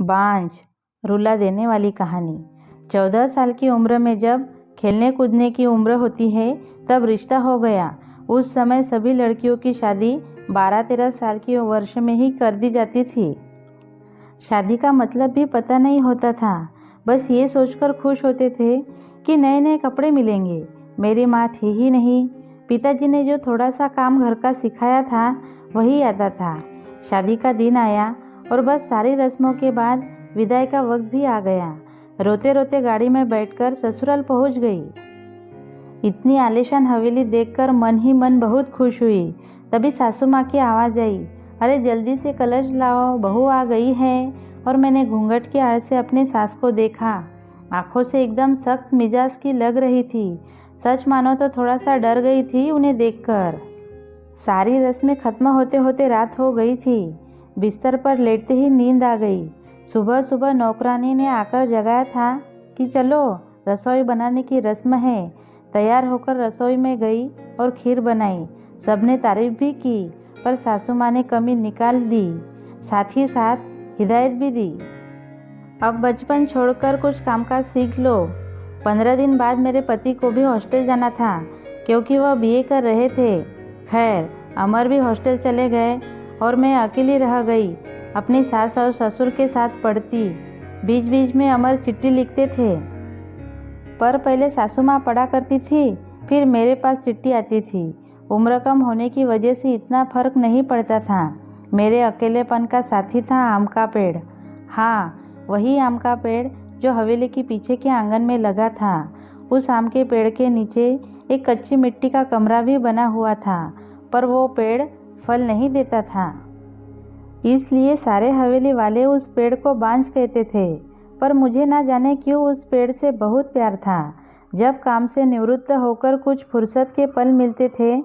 बांझ, रुला देने वाली कहानी। 14 साल की उम्र में जब खेलने कूदने की उम्र होती है तब रिश्ता हो गया। उस समय सभी लड़कियों की शादी 12-13 साल की वर्ष में ही कर दी जाती थी। शादी का मतलब भी पता नहीं होता था, बस ये सोचकर खुश होते थे कि नए नए कपड़े मिलेंगे। मेरी माँ थी ही नहीं, पिताजी ने जो थोड़ा सा काम घर का सिखाया था वही आता था। शादी का दिन आया और बस सारी रस्मों के बाद विदाई का वक्त भी आ गया। रोते रोते गाड़ी में बैठकर ससुराल पहुंच गई। इतनी आलीशान हवेली देखकर मन ही मन बहुत खुश हुई। तभी सासू माँ की आवाज़ आई, अरे जल्दी से कलश लाओ, बहू आ गई है। और मैंने घूंघट की आड़ से अपनी सास को देखा। आंखों से एकदम सख्त मिजाज की लग रही थी। सच मानो तो थोड़ा सा डर गई थी उन्हें देखकर। सारी रस्में खत्म होते होते रात हो गई थी। बिस्तर पर लेटते ही नींद आ गई। सुबह सुबह नौकरानी ने आकर जगाया था कि चलो रसोई बनाने की रस्म है। तैयार होकर रसोई में गई और खीर बनाई। सबने तारीफ भी की, पर सासू माँ ने कमी निकाल दी, साथ ही साथ हिदायत भी दी, अब बचपन छोड़कर कुछ कामकाज सीख लो। 15 दिन बाद मेरे पति को भी हॉस्टल जाना था, क्योंकि वह बीए कर रहे थे। खैर, अमर भी हॉस्टल चले गए और मैं अकेली रह गई। अपनी सास और ससुर के साथ पढ़ती। बीच बीच में अमर चिट्ठी लिखते थे, पर पहले सासू माँ पढ़ा करती थी, फिर मेरे पास चिट्ठी आती थी। उम्र कम होने की वजह से इतना फर्क नहीं पड़ता था। मेरे अकेलेपन का साथी था आम का पेड़। हाँ, वही आम का पेड़ जो हवेली के पीछे के आंगन में लगा था। उस आम के पेड़ के नीचे एक कच्ची मिट्टी का कमरा भी बना हुआ था, पर वो पेड़ फल नहीं देता था। इसलिए सारे हवेली वाले उस पेड़ को बांझ कहते थे। पर मुझे ना जाने क्यों उस पेड़ से बहुत प्यार था। जब काम से निवृत्त होकर कुछ फुर्सत के पल मिलते थे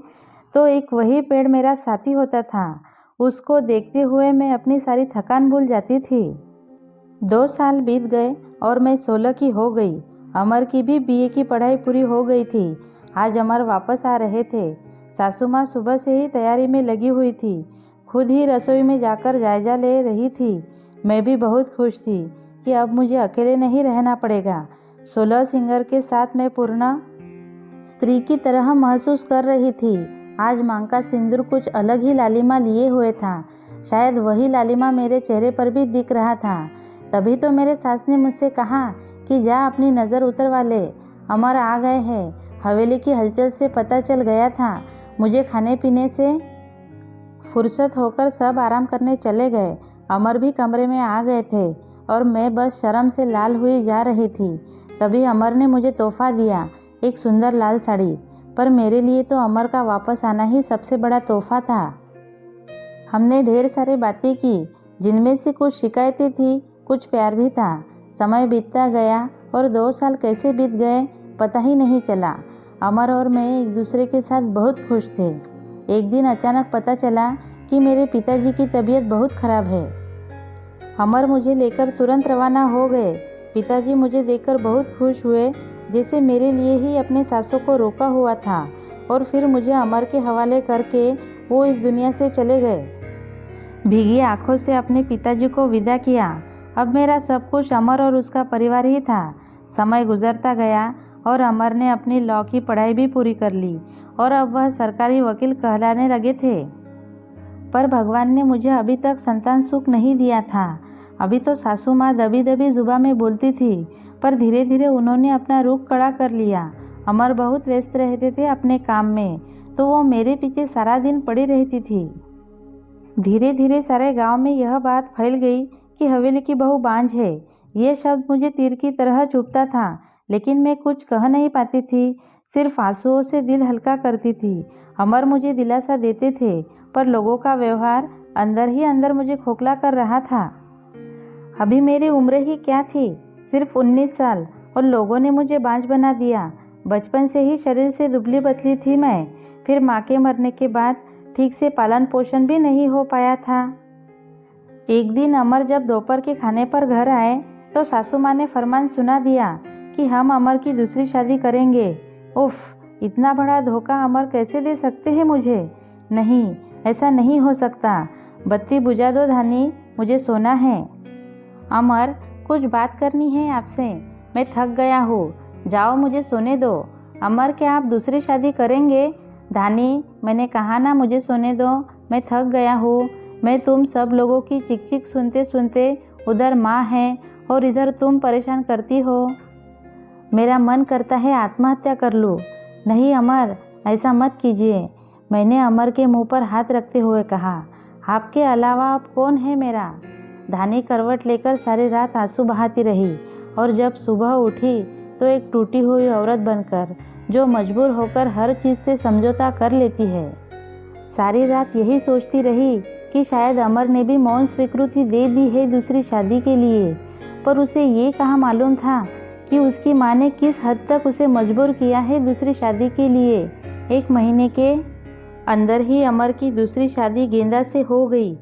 तो एक वही पेड़ मेरा साथी होता था। उसको देखते हुए मैं अपनी सारी थकान भूल जाती थी। 2 साल बीत गए और मैं 16 की हो गई। अमर की भी बीए की पढ़ाई पूरी हो गई थी। आज अमर वापस आ रहे थे। सासू माँ सुबह से ही तैयारी में लगी हुई थी। खुद ही रसोई में जाकर जायजा ले रही थी। मैं भी बहुत खुश थी कि अब मुझे अकेले नहीं रहना पड़ेगा। 16 सिंगर के साथ मैं पूर्ण स्त्री की तरह महसूस कर रही थी। आज मांग का सिंदूर कुछ अलग ही लालिमा लिए हुए था। शायद वही लालिमा मेरे चेहरे पर भी दिख रहा था। तभी तो मेरे सास ने मुझसे कहा कि जा अपनी नज़र उतरवा ले, अमर आ गए हैं। हवेली की हलचल से पता चल गया था। मुझे खाने पीने से फुर्सत होकर सब आराम करने चले गए। अमर भी कमरे में आ गए थे और मैं बस शर्म से लाल हुई जा रही थी। तभी अमर ने मुझे तोहफा दिया, एक सुंदर लाल साड़ी। पर मेरे लिए तो अमर का वापस आना ही सबसे बड़ा तोहफा था। हमने ढेर सारी बातें की, जिनमें से कुछ शिकायतें थी, कुछ प्यार भी था। समय बीतता गया और 2 साल कैसे बीत गए पता ही नहीं चला। अमर और मैं एक दूसरे के साथ बहुत खुश थे। एक दिन अचानक पता चला कि मेरे पिताजी की तबीयत बहुत खराब है। अमर मुझे लेकर तुरंत रवाना हो गए। पिताजी मुझे देखकर बहुत खुश हुए, जैसे मेरे लिए ही अपने सासों को रोका हुआ था। और फिर मुझे अमर के हवाले करके वो इस दुनिया से चले गए। भीगी आंखों से अपने पिताजी को विदा किया। अब मेरा सब कुछ अमर और उसका परिवार ही था। समय गुजरता गया और अमर ने अपनी लॉ की पढ़ाई भी पूरी कर ली और अब वह सरकारी वकील कहलाने लगे थे। पर भगवान ने मुझे अभी तक संतान सुख नहीं दिया था। अभी तो सासू माँ दबी दबी जुबान में बोलती थी, पर धीरे धीरे उन्होंने अपना रुख कड़ा कर लिया। अमर बहुत व्यस्त रहते थे अपने काम में, तो वो मेरे पीछे सारा दिन पड़ी रहती थी। धीरे धीरे सारे गांव में यह बात फैल गई कि हवेली की बहू बांझ है। ये शब्द मुझे तीर की तरह चुभता था, लेकिन मैं कुछ कह नहीं पाती थी, सिर्फ आंसुओं से दिल हल्का करती थी। अमर मुझे दिलासा देते थे, पर लोगों का व्यवहार अंदर ही अंदर मुझे खोखला कर रहा था। अभी मेरी उम्र ही क्या थी, सिर्फ 19 साल, और लोगों ने मुझे बांझ बना दिया। बचपन से ही शरीर से दुबली पतली थी मैं। फिर माँ के मरने के बाद ठीक से पालन पोषण भी नहीं हो पाया था। एक दिन अमर जब दोपहर के खाने पर घर आए तो सासू माँ ने फरमान सुना दिया कि हम अमर की दूसरी शादी करेंगे। उफ, इतना बड़ा धोखा अमर कैसे दे सकते हैं मुझे? नहीं, ऐसा नहीं हो सकता। बत्ती बुझा दो धानी, मुझे सोना है। अमर, कुछ बात करनी है आपसे। मैं थक गया हूँ, जाओ मुझे सोने दो। अमर, क्या आप दूसरी शादी करेंगे? धानी, मैंने कहा ना मुझे सोने दो, मैं थक गया हूँ। मैं तुम सब लोगों की चिक चिक सुनते सुनते, उधर माँ है और इधर तुम परेशान करती हो। मेरा मन करता है आत्महत्या कर लूँ। नहीं अमर, ऐसा मत कीजिए। मैंने अमर के मुंह पर हाथ रखते हुए कहा, आपके अलावा अब कौन है मेरा? धानी करवट लेकर सारी रात आंसू बहाती रही और जब सुबह उठी तो एक टूटी हुई औरत बनकर, जो मजबूर होकर हर चीज़ से समझौता कर लेती है। सारी रात यही सोचती रही कि शायद अमर ने भी मौन स्वीकृति दे दी है दूसरी शादी के लिए, पर उसे ये कहाँ मालूम था कि उसकी माँ ने किस हद तक उसे मजबूर किया है दूसरी शादी के लिए। 1 महीने के अंदर ही अमर की दूसरी शादी गेंदा से हो गई।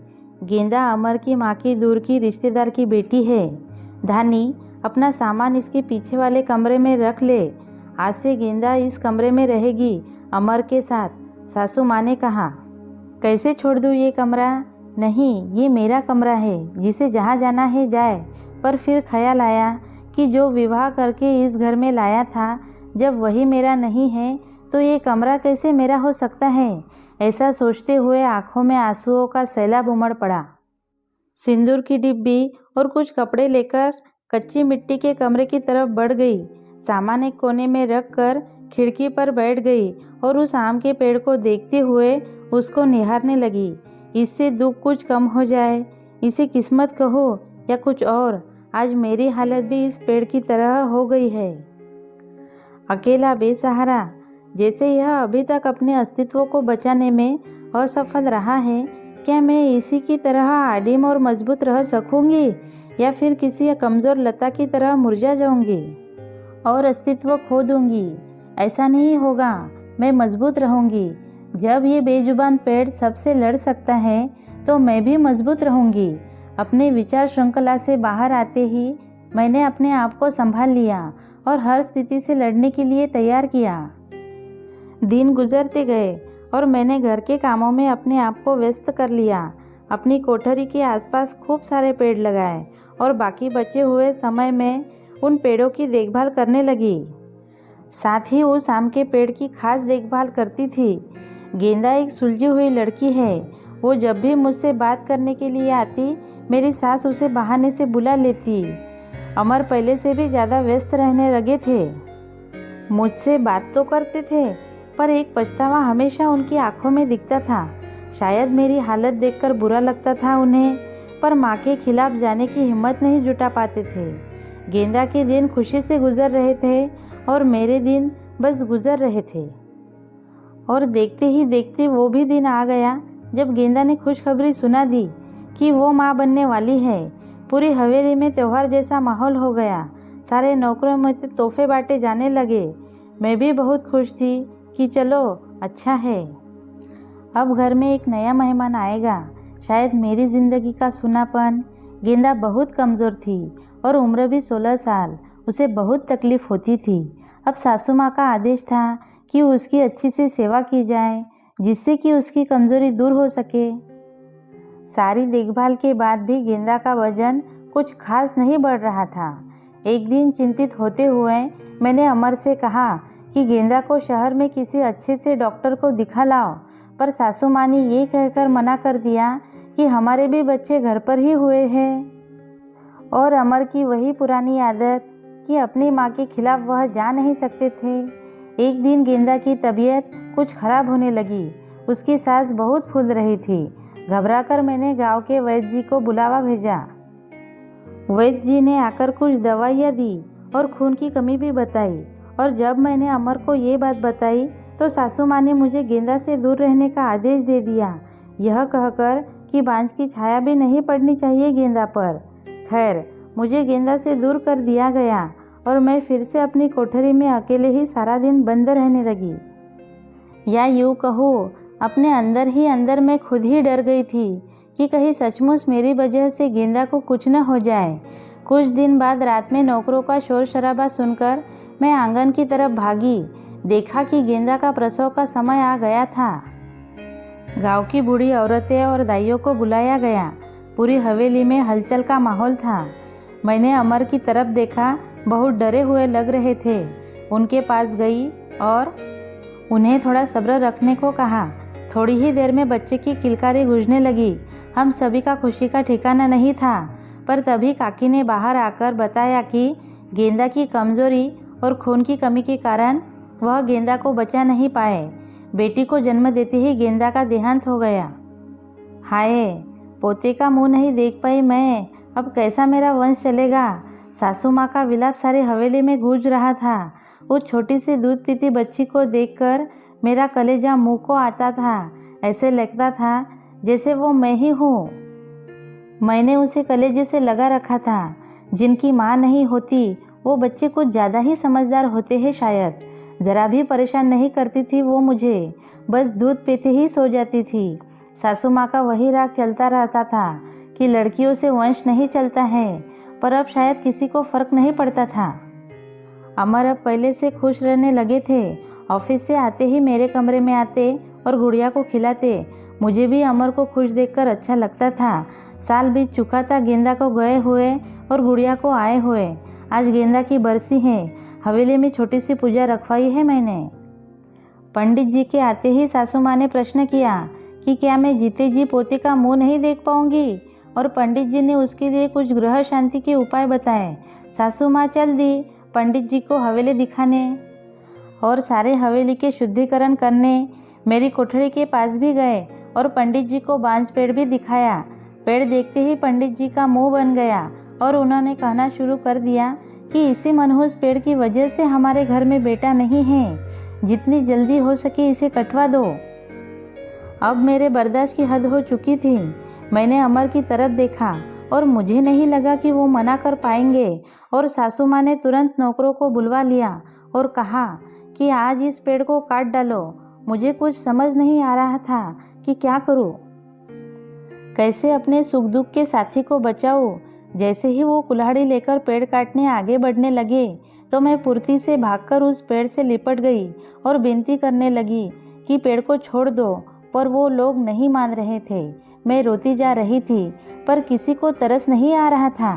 गेंदा अमर की माँ की दूर की रिश्तेदार की बेटी है। धानी, अपना सामान इसके पीछे वाले कमरे में रख ले। आज से गेंदा इस कमरे में रहेगी अमर के साथ, सासू माँ ने कहा। कैसे छोड़ दूँ ये कमरा? नहीं, ये मेरा कमरा है, जिसे जहाँ जाना है जाए। पर फिर ख्याल आया कि जो विवाह करके इस घर में लाया था, जब वही मेरा नहीं है तो ये कमरा कैसे मेरा हो सकता है? ऐसा सोचते हुए आंखों में आंसुओं का सैलाब उमड़ पड़ा। सिंदूर की डिब्बी और कुछ कपड़े लेकर कच्ची मिट्टी के कमरे की तरफ बढ़ गई। सामान एक कोने में रख कर खिड़की पर बैठ गई और उस आम के पेड़ को देखते हुए उसको निहारने लगी। इससे दुख कुछ कम हो जाए, इसे किस्मत कहो या कुछ और, आज मेरी हालत भी इस पेड़ की तरह हो गई है। अकेला, बेसहारा, जैसे यह अभी तक अपने अस्तित्व को बचाने में असफल रहा है, क्या मैं इसी की तरह आदिम और मजबूत रह सकूंगी या फिर किसी कमज़ोर लता की तरह मुरझा जाऊंगी और अस्तित्व खो दूंगी? ऐसा नहीं होगा, मैं मजबूत रहूंगी। जब ये बेजुबान पेड़ सबसे लड़ सकता है तो मैं भी मजबूत रहूंगी। अपने विचार श्रृंखला से बाहर आते ही मैंने अपने आप को संभाल लिया और हर स्थिति से लड़ने के लिए तैयार किया। दिन गुजरते गए और मैंने घर के कामों में अपने आप को व्यस्त कर लिया। अपनी कोठरी के आसपास खूब सारे पेड़ लगाए और बाकी बचे हुए समय में उन पेड़ों की देखभाल करने लगी। साथ ही उस आम के पेड़ की खास देखभाल करती थी। गेंदा एक सुलझी हुई लड़की है। वो जब भी मुझसे बात करने के लिए आती, मेरी सास उसे बहाने से बुला लेती। अमर पहले से भी ज़्यादा व्यस्त रहने लगे थे। मुझसे बात तो करते थे, पर एक पछतावा हमेशा उनकी आंखों में दिखता था। शायद मेरी हालत देखकर बुरा लगता था उन्हें, पर माँ के खिलाफ जाने की हिम्मत नहीं जुटा पाते थे। गेंदा के दिन खुशी से गुजर रहे थे और मेरे दिन बस गुजर रहे थे। और देखते ही देखते वो भी दिन आ गया जब गेंदा ने खुशखबरी सुना दी कि वो माँ बनने वाली है। पूरी हवेली में त्यौहार जैसा माहौल हो गया। सारे नौकरों में तोहफे बांटे जाने लगे। मैं भी बहुत खुश थी कि चलो अच्छा है, अब घर में एक नया मेहमान आएगा। शायद मेरी ज़िंदगी का सूनापन। गेंदा बहुत कमज़ोर थी और उम्र भी 16 साल। उसे बहुत तकलीफ़ होती थी। अब सासू माँ का आदेश था कि उसकी अच्छी से सेवा की जाए, जिससे कि उसकी कमज़ोरी दूर हो सके। सारी देखभाल के बाद भी गेंदा का वजन कुछ खास नहीं बढ़ रहा था। एक दिन चिंतित होते हुए मैंने अमर से कहा कि गेंदा को शहर में किसी अच्छे से डॉक्टर को दिखा लाओ, पर सासू माँ ने ये कहकर मना कर दिया कि हमारे भी बच्चे घर पर ही हुए हैं। और अमर की वही पुरानी आदत कि अपनी माँ के खिलाफ वह जा नहीं सकते थे। एक दिन गेंदा की तबीयत कुछ खराब होने लगी। उसकी सांस बहुत फूल रही थी। घबराकर मैंने गांव के वैद्य जी को बुलावा भेजा। वैद्य जी ने आकर कुछ दवाइयाँ दी और खून की कमी भी बताई। और जब मैंने अमर को ये बात बताई तो सासू माँ ने मुझे गेंदा से दूर रहने का आदेश दे दिया, यह कहकर कि बांझ की छाया भी नहीं पड़नी चाहिए गेंदा पर। खैर, मुझे गेंदा से दूर कर दिया गया और मैं फिर से अपनी कोठरी में अकेले ही सारा दिन बंद रहने लगी। या यूँ कहो, अपने अंदर ही अंदर मैं खुद ही डर गई थी कि कहीं सचमुच मेरी वजह से गेंदा को कुछ न हो जाए। कुछ दिन बाद रात में नौकरों का शोर शराबा सुनकर मैं आंगन की तरफ भागी। देखा कि गेंदा का प्रसव का समय आ गया था। गांव की बूढ़ी औरतें और दाइयों को बुलाया गया। पूरी हवेली में हलचल का माहौल था। मैंने अमर की तरफ देखा, बहुत डरे हुए लग रहे थे। उनके पास गई और उन्हें थोड़ा सब्र रखने को कहा। थोड़ी ही देर में बच्चे की किलकारी गूंजने लगी। हम सभी का खुशी का ठिकाना नहीं था। पर तभी काकी ने बाहर आकर बताया कि गेंदा की कमजोरी और खून की कमी के कारण वह गेंदा को बचा नहीं पाए। बेटी को जन्म देते ही गेंदा का देहांत हो गया। हाय, पोते का मुंह नहीं देख पाई मैं, अब कैसा मेरा वंश चलेगा। सासू माँ का विलाप सारी हवेली में गूंज रहा था। उस छोटी सी दूध पीती बच्ची को देखकर मेरा कलेजा मुंह को आता था। ऐसे लगता था जैसे वो मैं ही हूँ। मैंने उसे कलेजे से लगा रखा था। जिनकी माँ नहीं होती वो बच्चे कुछ ज़्यादा ही समझदार होते हैं शायद। ज़रा भी परेशान नहीं करती थी वो मुझे, बस दूध पीते ही सो जाती थी। सासू माँ का वही राग चलता रहता था कि लड़कियों से वंश नहीं चलता है, पर अब शायद किसी को फर्क नहीं पड़ता था। अमर अब पहले से खुश रहने लगे थे। ऑफिस से आते ही मेरे कमरे में आते और गुड़िया को खिलाते। मुझे भी अमर को खुश देखकर अच्छा लगता था। साल बीत चुका था गेंदा को गए हुए और गुड़िया को आए हुए। आज गेंदा की बरसी है। हवेली में छोटी सी पूजा रखवाई है मैंने। पंडित जी के आते ही सासू माँ ने प्रश्न किया कि क्या मैं जीते जी पोते का मुंह नहीं देख पाऊंगी, और पंडित जी ने उसके लिए कुछ ग्रह शांति के उपाय बताए। सासू माँ चल दी पंडित जी को हवेली दिखाने और सारे हवेली के शुद्धिकरण करने। मेरी कोठरी के पास भी गए और पंडित जी को बांज पेड़ भी दिखाया। पेड़ देखते ही पंडित जी का मुंह बन गया और उन्होंने कहना शुरू कर दिया कि इसी मनहूस पेड़ की वजह से हमारे घर में बेटा नहीं है। जितनी जल्दी हो सके इसे कटवा दो। अब मेरे बर्दाश्त की हद हो चुकी थी। मैंने अमर की तरफ देखा और मुझे नहीं लगा कि वो मना कर पाएंगे, और सासू माँ ने तुरंत नौकरों को बुलवा लिया और कहा कि आज इस पेड़ को काट डालो। मुझे कुछ समझ नहीं आ रहा था कि क्या करूं, कैसे अपने सुख दुख के साथी को बचाऊं। जैसे ही वो कुल्हाड़ी लेकर पेड़ काटने आगे बढ़ने लगे तो मैं फुर्ती से भागकर उस पेड़ से लिपट गई और विनती करने लगी कि पेड़ को छोड़ दो, पर वो लोग नहीं मान रहे थे। मैं रोती जा रही थी पर किसी को तरस नहीं आ रहा था।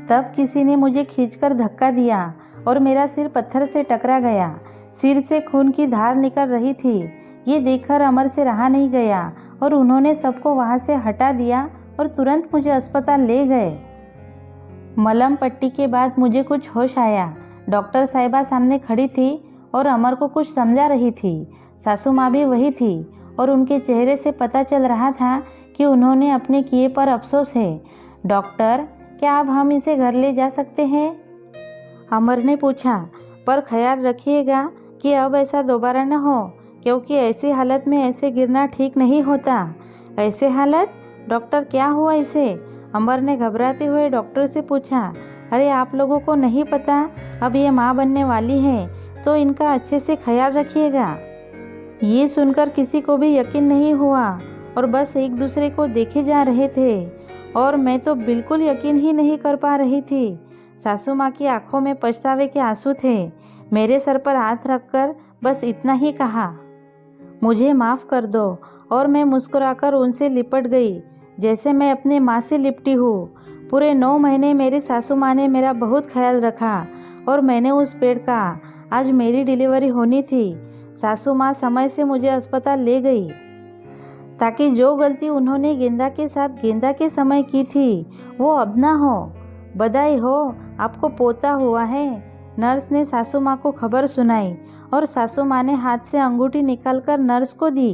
तब किसी ने मुझे खींचकर धक्का दिया और मेरा सिर पत्थर से टकरा गया। सिर से खून की धार निकल रही थी। ये देखकर अमर से रहा नहीं गया और उन्होंने सबको वहाँ से हटा दिया और तुरंत मुझे अस्पताल ले गए। मलहम पट्टी के बाद मुझे कुछ होश आया। डॉक्टर साहिबा सामने खड़ी थी और अमर को कुछ समझा रही थी। सासू माँ भी वही थी और उनके चेहरे से पता चल रहा था कि उन्होंने अपने किए पर अफसोस है। डॉक्टर, क्या अब हम इसे घर ले जा सकते हैं? अमर ने पूछा, पर ख्याल रखिएगा कि अब ऐसा दोबारा न हो, क्योंकि ऐसी हालत में ऐसे गिरना ठीक नहीं होता। ऐसे हालत? डॉक्टर, क्या हुआ इसे? अमर ने घबराते हुए डॉक्टर से पूछा। अरे आप लोगों को नहीं पता, अब ये माँ बनने वाली है, तो इनका अच्छे से ख्याल रखिएगा। ये सुनकर किसी को भी यकीन नहीं हुआ और बस एक दूसरे को देखे जा रहे थे, और मैं तो बिल्कुल यकीन ही नहीं कर पा रही थी। सासू माँ की आंखों में पछतावे के आंसू थे। मेरे सर पर हाथ रखकर बस इतना ही कहा, मुझे माफ़ कर दो, और मैं मुस्कुराकर उनसे लिपट गई जैसे मैं अपने माँ से लिपटी हूँ। पूरे 9 महीने मेरी सासू माँ ने मेरा बहुत ख्याल रखा और मैंने उस पेड़ का। आज मेरी डिलीवरी होनी थी। सासू माँ समय से मुझे अस्पताल ले गई ताकि जो गलती उन्होंने गेंदा के साथ गेंदा के समय की थी वो अब ना हो। बधाई हो, आपको पोता हुआ है। नर्स ने सासू माँ को खबर सुनाई और सासू माँ ने हाथ से अंगूठी निकालकर नर्स को दी।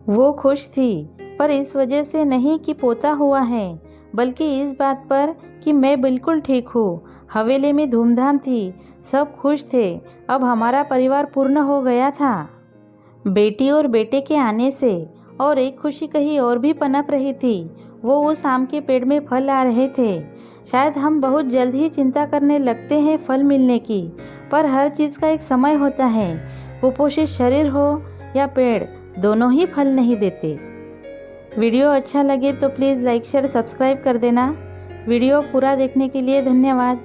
वो खुश थी, पर इस वजह से नहीं कि पोता हुआ है, बल्कि इस बात पर कि मैं बिल्कुल ठीक हूँ। हवेली में धूमधाम थी, सब खुश थे। अब हमारा परिवार पूर्ण हो गया था। बेटी और बेटे के आने से और एक खुशी कहीं और भी पनप रही थी। वो उस आम के पेड़ में फल आ रहे थे। शायद हम बहुत जल्द ही चिंता करने लगते हैं फल मिलने की, पर हर चीज़ का एक समय होता है। कुपोषित शरीर हो या पेड़, दोनों ही फल नहीं देते। वीडियो अच्छा लगे तो प्लीज़ लाइक शेयर सब्सक्राइब कर देना। वीडियो पूरा देखने के लिए धन्यवाद।